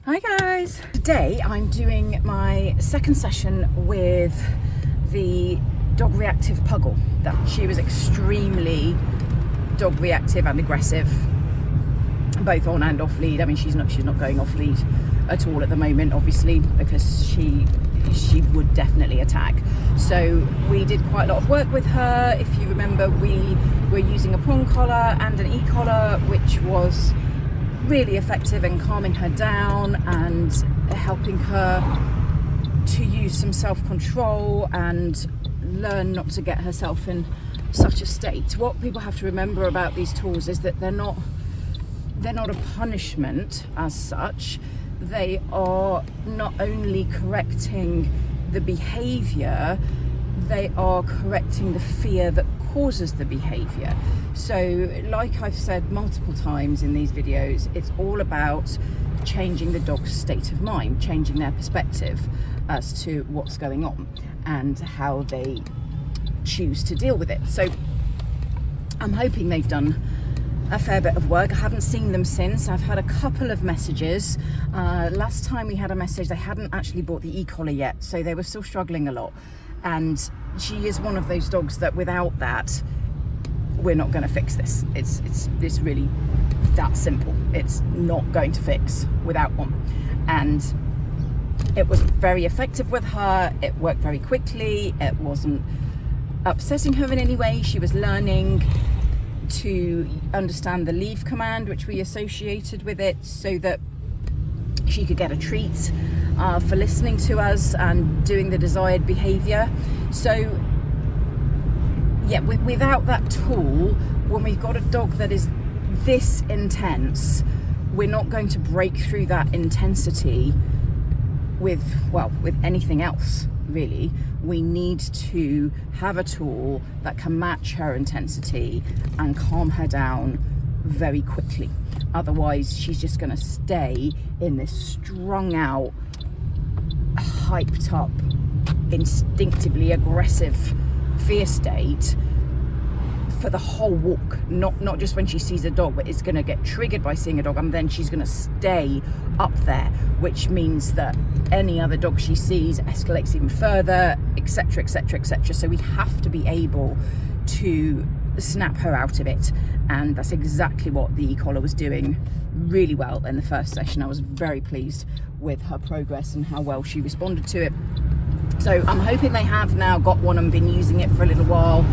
Hi guys! Today I'm doing my second session with the dog Reactive Puggle. She was extremely dog reactive and aggressive, both on and off lead. I mean, she's not going off lead at all at the moment, obviously, because she would definitely attack. So we did quite a lot of work with her. If you remember, we were using a prong collar and an e-collar, which was really effective in calming her down and helping her to use some self-control and learn not to get herself in such a state. What people have to remember about these tools is that they're not a punishment as such. They are not only correcting the behavior, they are correcting the fear that causes the behavior. So like I've said multiple times in these videos, it's all about changing the dog's state of mind, changing their perspective as to what's going on and how they choose to deal with it. So I'm hoping they've done a fair bit of work. I haven't seen them since. I've had a couple of messages. Last time we had a message, they hadn't actually bought the e-collar yet, so they were still struggling a lot. And she is one of those dogs that without that, we're not going to fix this. It's really that simple. It's not going to fix without one. And it was very effective with her. It worked very quickly. It wasn't upsetting her in any way. She was learning to understand the leave command, which we associated with it, so that she could get a treat for listening to us and doing the desired behavior. So yeah, without that tool, when we've got a dog that is this intense, we're not going to break through that intensity with anything else, really. We need to have a tool that can match her intensity and calm her down very quickly. Otherwise, she's just going to stay in this strung out, hyped up, instinctively aggressive fear state for the whole walk, not just when she sees a dog, but it's going to get triggered by seeing a dog, and then she's going to stay up there, which means that any other dog she sees escalates even further, etc, etc, etc. So we have to be able to snap her out of it, and that's exactly what the e-collar was doing really well in the first session. I was very pleased with her progress and how well she responded to it. So I'm hoping they have now got one and been using it for a little while,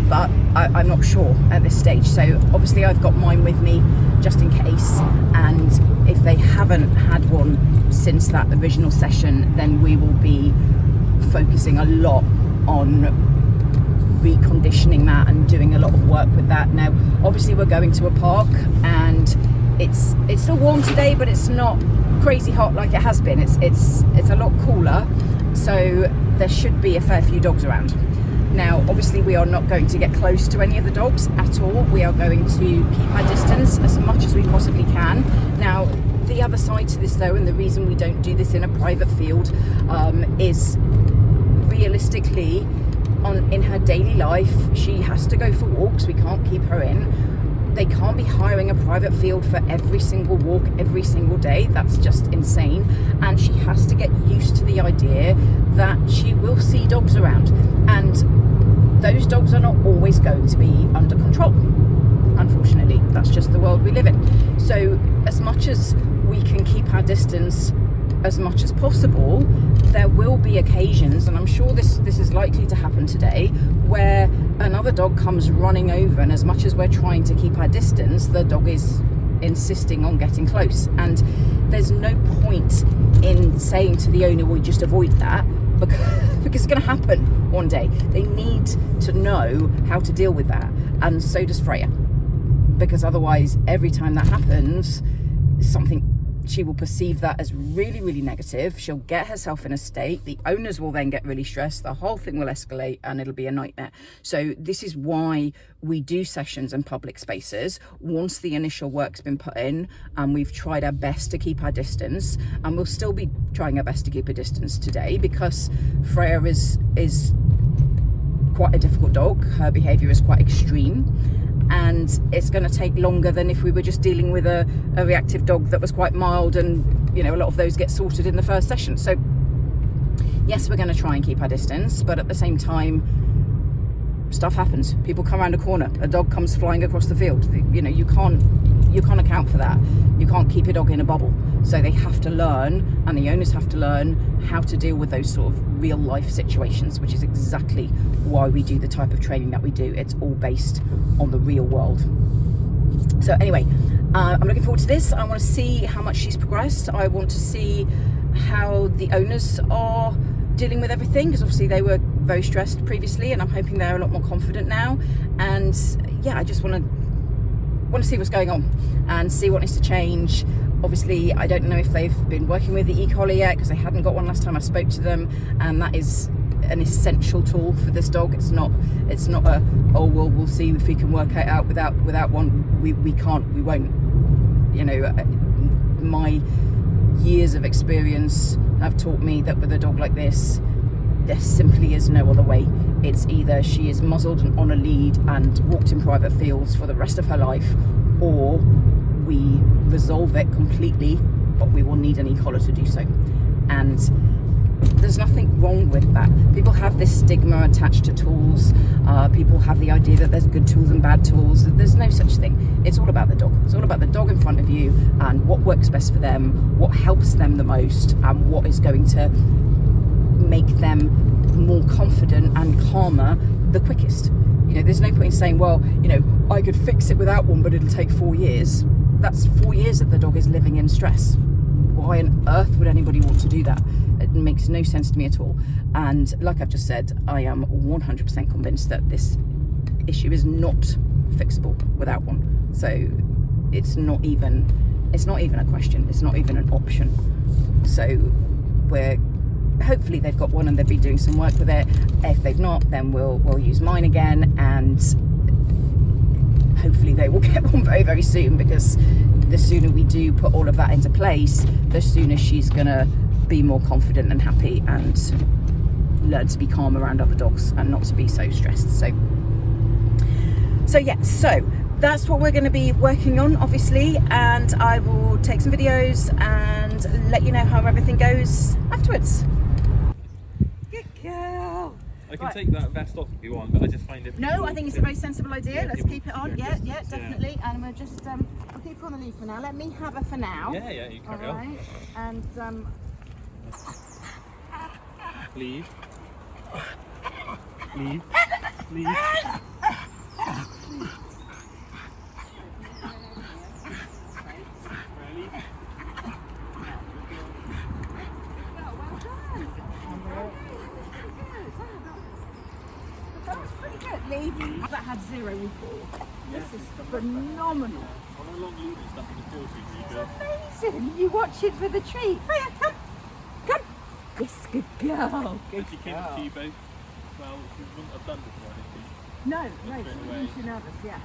but I'm not sure at this stage. So obviously I've got mine with me just in case, and if they haven't had one since that original session, then we will be focusing a lot on reconditioning that and doing a lot of work with that. Now obviously we're going to a park, and it's still warm today, but it's not crazy hot like it has been. It's a lot cooler, so there should be a fair few dogs around. Now obviously we are not going to get close to any of the dogs at all. We are going to keep our distance as much as we possibly can. Now the other side to this though, and the reason we don't do this in a private field, is realistically in her daily life, she has to go for walks. We can't keep her in. They can't be hiring a private field for every single walk every single day. That's just insane. And she has to get used to the idea that she will see dogs around, and those dogs are not always going to be under control. Unfortunately, that's just the world we live in. So as much as we can keep our distance as much as possible, there will be occasions, and I'm sure this is likely to happen today, where another dog comes running over, and as much as we're trying to keep our distance, the dog is insisting on getting close. And there's no point in saying to the owner, we just avoid that, because it's going to happen one day. They need to know how to deal with that, and so does Freya, because otherwise every time that happens, she will perceive that as really, really negative. She'll get herself in a state. The owners will then get really stressed. The whole thing will escalate and it'll be a nightmare. So this is why we do sessions in public spaces once the initial work's been put in and we've tried our best to keep our distance. And we'll still be trying our best to keep a distance today, because Freya is quite a difficult dog. Her behavior is quite extreme. and it's going to take longer than if we were just dealing with a reactive dog that was quite mild and you know, a lot of those get sorted in the first session. So yes, we're going to try and keep our distance, but at the same time, stuff happens. People come around a corner, a dog comes flying across the field. You know, you can't account for that. You can't keep a dog in a bubble. So they have to learn, and the owners have to learn how to deal with those sort of real life situations, which is exactly why we do the type of training that we do. It's all based on the real world. So anyway, I'm looking forward to this. I want to see how much she's progressed. I want to see how the owners are dealing with everything, because obviously they were very stressed previously, and I'm hoping they're a lot more confident now. And yeah, I just want to see what's going on and see what needs to change. Obviously, I don't know if they've been working with the e-collar yet, because they hadn't got one last time I spoke to them, and that is an essential tool for this dog. It's not a, oh well, we'll see if we can work it out without one. We can't, we won't. You know, my years of experience have taught me that with a dog like this, there simply is no other way. It's either she is muzzled and on a lead and walked in private fields for the rest of her life, or we resolve it completely, but we will need an e-collar to do so. And there's nothing wrong with that. People have this stigma attached to tools. People have the idea that there's good tools and bad tools. There's no such thing. It's all about the dog. It's all about the dog in front of you and what works best for them, what helps them the most, and what is going to make them more confident and calmer the quickest. You know, there's no point in saying, well, you know, I could fix it without one, but it'll take 4 years. That's 4 years that the dog is living in stress. Why on earth would anybody want to do that? It makes no sense to me at all. And like I've just said, I am 100% convinced that this issue is not fixable without one. So it's not even a question. It's not even an option. So hopefully they've got one and they've been doing some work with it. If they've not, then we'll use mine again, and hopefully they will get one very, very soon, because the sooner we do put all of that into place, the sooner she's gonna be more confident and happy and learn to be calm around other dogs and not to be so stressed. So that's what we're going to be working on, obviously, and I will take some videos and let you know how everything goes afterwards. Good girl. I can take that vest off if you want, but I just find it... No, I think it's a very sensible idea. Yeah, let's keep it on. Yeah, definitely. Yeah. And we'll just I'll keep her on the lead for now. Let me have her for now. Yeah, you carry on. Right. And leave. Leave. Leave. That had 0 recall. This is phenomenal. On a long lead and stuff in the field treat. It's amazing. You watch it for the treat. Freya, come. Yes, good girl. Good she came to you both. Well, she wouldn't have done before, did she? No, she was too nervous, yeah.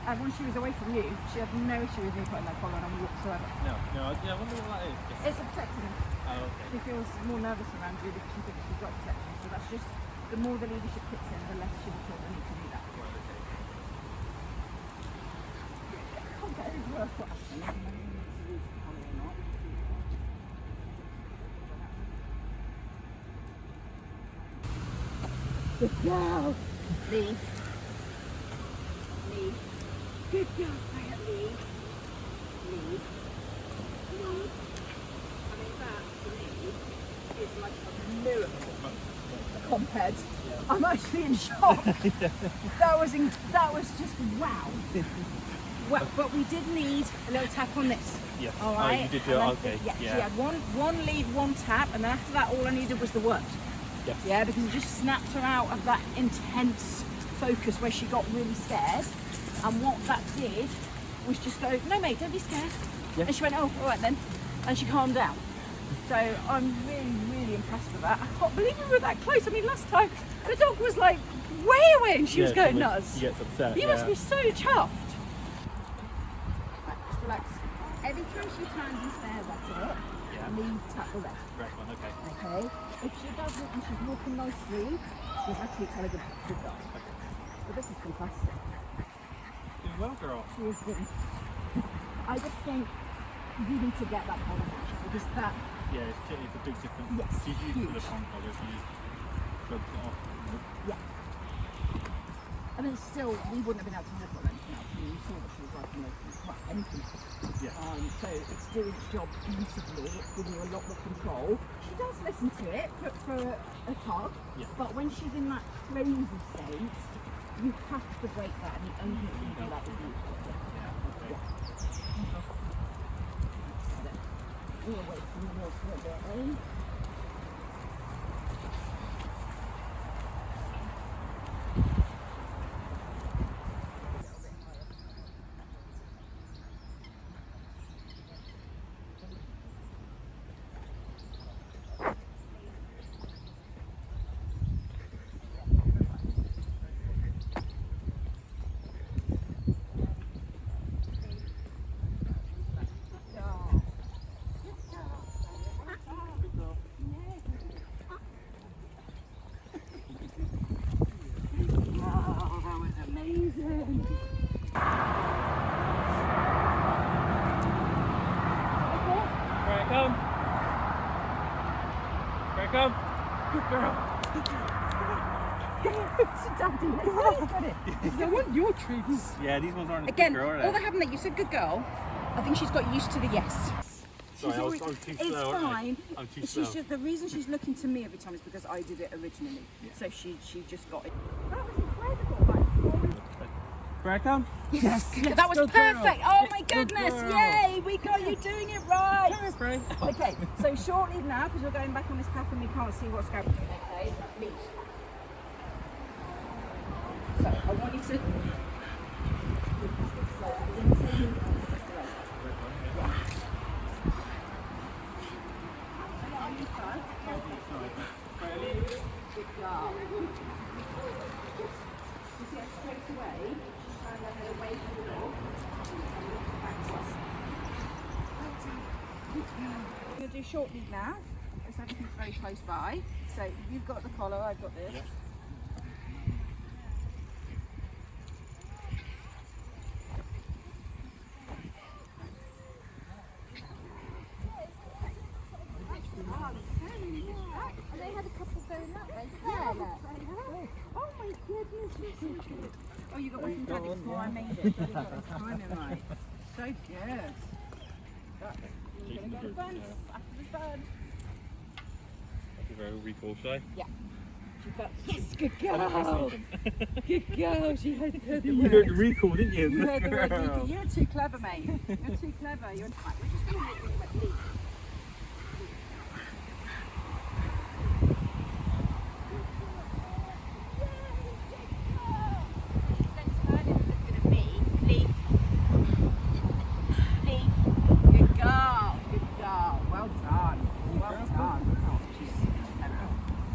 And once she was away from you, she had no issue with me putting that collar on whatsoever. No, I wonder what that is. It's a protection. Oh, okay. She feels more nervous around you because she thinks she's got protection. So that's just, the more the leadership kicks in, the less she will feel the need to do that. Right, okay. Good girl. Leave. Good girl, Freya. Leave. I mean, that to me is like a miracle compared. I'm actually in shock. That was just wow. Well, but we did need a little tap on this. Yes. All right. Oh, you did do it. Okay. Yeah. She had one lead, one tap, and then after that, all I needed was the word. Yes. Yeah, because it just snapped her out of that intense focus where she got really scared. And what that did was just go, no mate, don't be scared. Yeah. And she went, oh, all right then. And she calmed down. So I'm really, really impressed with that. I can't believe we were that close. I mean, last time the dog was like way away and she was going nuts. She gets upset. You must be so chuffed. Right, just relax. Every time she turns and stares at it, lead tap the left. Right one, okay. Okay. If she doesn't and she's walking nicely, she's actually kind of good dog. But this is fantastic. Doing well, girl. She is good. I just think you need to get that collar. because that. Yeah, it's a big difference. Yes, She's used to the huge. pond collar, she rubs it off. Yeah. I mean, still, we wouldn't have been able to nibble anything else. I mean, you saw what she was like in well, anything. Yeah. So it's doing its job beautifully. It's giving you a lot more control. She does listen to it for a tug, Yeah. but when she's in that crazy state, you have to break that, and the only thing you do that is you. Yeah, okay. We'll wait for the water a bit, eh? Come. Freya, come. Good girl. Daddy, let's get it. I want your treats. Yeah, these ones aren't Again, as good, are all they? that happened that you said good girl. I think she's got used to the yes. Sorry, I was too It's slow, aren't I? fine. I'm too She's slow. just, the reason she's looking to me every time is because I did it originally. Yeah. So she just got it. That was incredible. Freya, come. Yes, that was perfect. Oh my goodness! Yay! We got you doing it right. Okay, so short lead now because we're going back on this path and we can't see what's going on. Okay, lead. So I want you to. Good girl. You see her straight away, she's trying to head away from the dog. Back to us. We're going to do short lead now, because everything's very close by. So you've got the collar, I've got this. Yeah. They had a couple going that way. Yeah, look. Oh my goodness, you're so good. Oh, you got one from Daddy before I made it. You got the timing right. So good. You're going to get a bun after the bun. That's a very recall shy. Yeah. She's got, yes, good girl. Good girl. She heard the You word. heard the recall, didn't you? You heard the word recall. You're too clever, mate. You're too clever. You're right. We're just going to make it lead.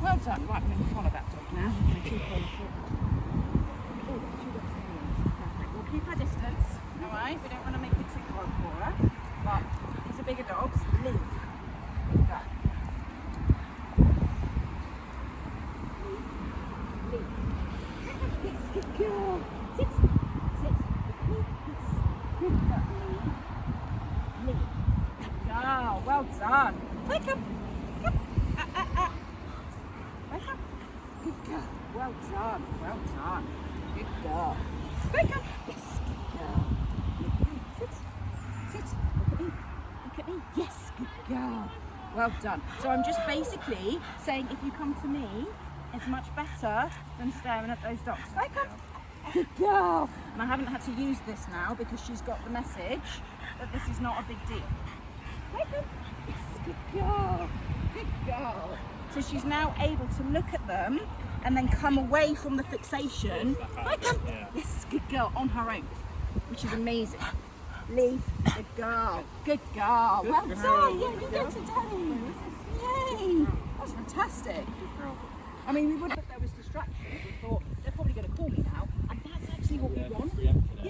Well done. Right, I'm going to follow that dog now. I'm going to keep her short. Oh, she looks perfect. We'll keep her distance, all right? We don't want to make it too close for her. But these are bigger dogs. Leave. Go. Leave. Yes, good girl. Sit. Sit. Yes. Good girl. Leave. Leave. Good girl. Well done. Wake up. Good girl. Well done. Well done. Good girl. Wake up. Yes. Good girl. Sit. Sit. Look at me. Look at me. Yes. Good girl. Well done. So I'm just basically saying if you come to me, it's much better than staring at those dogs. Wake up. Good girl. And I haven't had to use this now because she's got the message that this is not a big deal. Wake up. Yes. Good girl. Good girl. So she's now able to look at them and then come away from the fixation. Yeah. Yes, good girl, on her own, which is amazing. Leave, good girl, good girl. Well done, yeah, you get it, Daddy. Yay, that's fantastic. I mean, we would have, there was distractions, we thought, they're probably going to call me now, and that's actually what we want.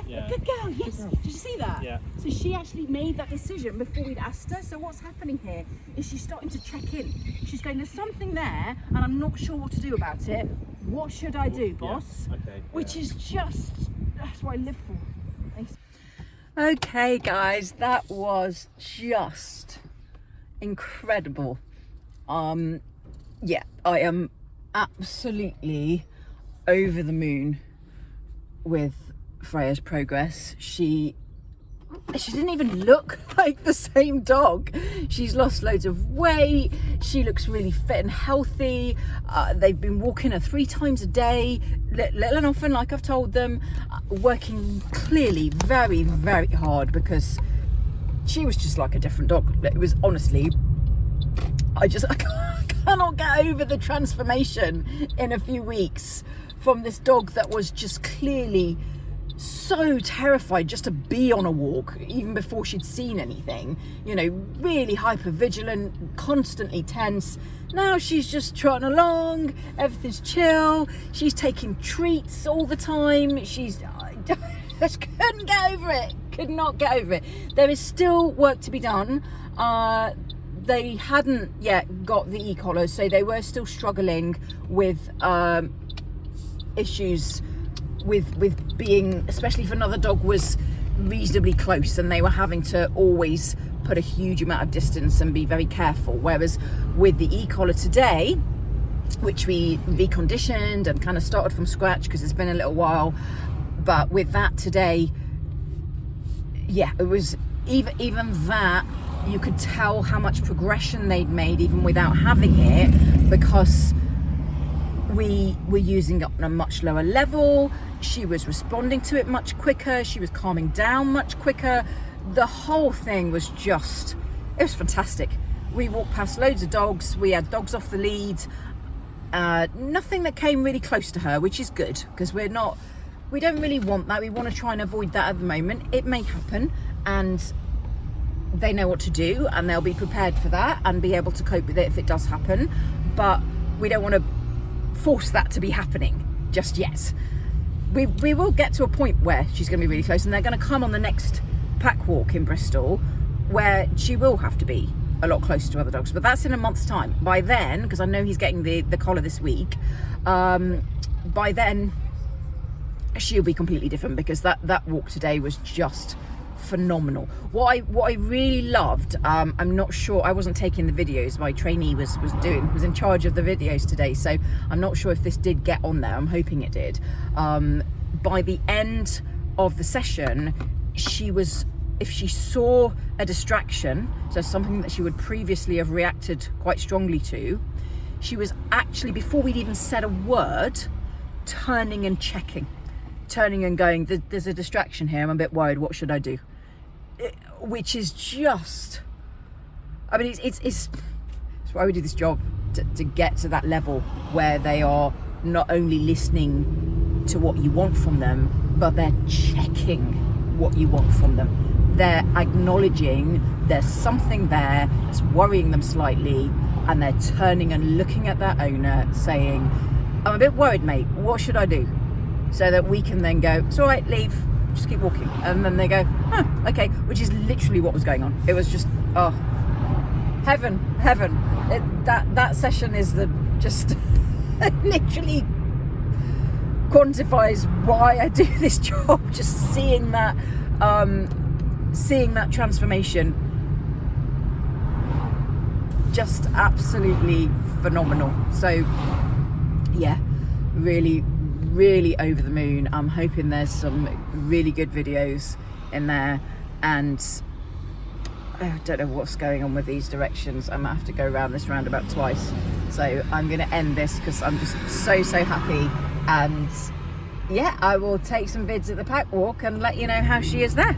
Yeah, good girl, yes. Did you see that? Yeah. So she actually made that decision before we'd asked her. So what's happening here is she's starting to check in. She's going, there's something there and I'm not sure what to do about it. What should I do, boss? Okay. Which is just, that's what I live for. Thanks. Okay guys, that was just incredible. Yeah, I am absolutely over the moon with Freya's progress. She didn't even look like the same dog. She's lost loads of weight. She looks really fit and healthy. They've been walking her 3 times a day, little and often, like I've told them, working clearly very, very hard, because she was just like a different dog. It was honestly, I cannot get over the transformation in a few weeks from this dog that was just clearly so terrified just to be on a walk, even before she'd seen anything, you know, really hyper vigilant, constantly tense. Now she's just trotting along, everything's chill, she's taking treats all the time. I just couldn't get over it, could not get over it. There is still work to be done. They hadn't yet got the e-collar, so they were still struggling with issues with being, especially if another dog was reasonably close, and they were having to always put a huge amount of distance and be very careful. Whereas with the e-collar today, which we reconditioned and kind of started from scratch because it's been a little while, but with that today, yeah, it was even that, you could tell how much progression they'd made even without having it, because we were using it on a much lower level. She was responding to it much quicker. She was calming down much quicker. The whole thing was just, it was fantastic. We walked past loads of dogs. We had dogs off the lead. Nothing that came really close to her, which is good, because we don't really want that. We want to try and avoid that at the moment. It may happen, and they know what to do, and they'll be prepared for that and be able to cope with it if it does happen. But we don't want to force that to be happening just yet. We will get to a point where she's going to be really close, and they're going to come on the next pack walk in Bristol where she will have to be a lot closer to other dogs, but that's in a month's time. By then, because I know he's getting the collar this week, by then she'll be completely different, because that walk today was just phenomenal. What I really loved, I'm not sure, I wasn't taking the videos, my trainee was in charge of the videos today, so I'm not sure if this did get on there. I'm hoping it did. By the end of the session, she was, if she saw a distraction, so something that she would previously have reacted quite strongly to, she was actually, before we'd even said a word, turning and checking, turning and going, there's a distraction here, I'm a bit worried, what should I do? Which is just, I mean, it's why we do this job, to get to that level where they are not only listening to what you want from them, but they're checking what you want from them. They're acknowledging there's something there that's worrying them slightly, and they're turning and looking at their owner saying, I'm a bit worried, mate, what should I do? So that we can then go, it's all right, leave, just keep walking. And then they go, oh, okay, which is literally what was going on. It was just, oh, heaven. That session is just literally quantifies why I do this job. Just seeing that transformation, just absolutely phenomenal. So yeah, really over the moon. I'm hoping there's some really good videos in there, and I don't know what's going on with these directions. I might have to go around this roundabout twice, so I'm going to end this because I'm just so happy. And yeah, I will take some vids at the pack walk and let you know how she is there.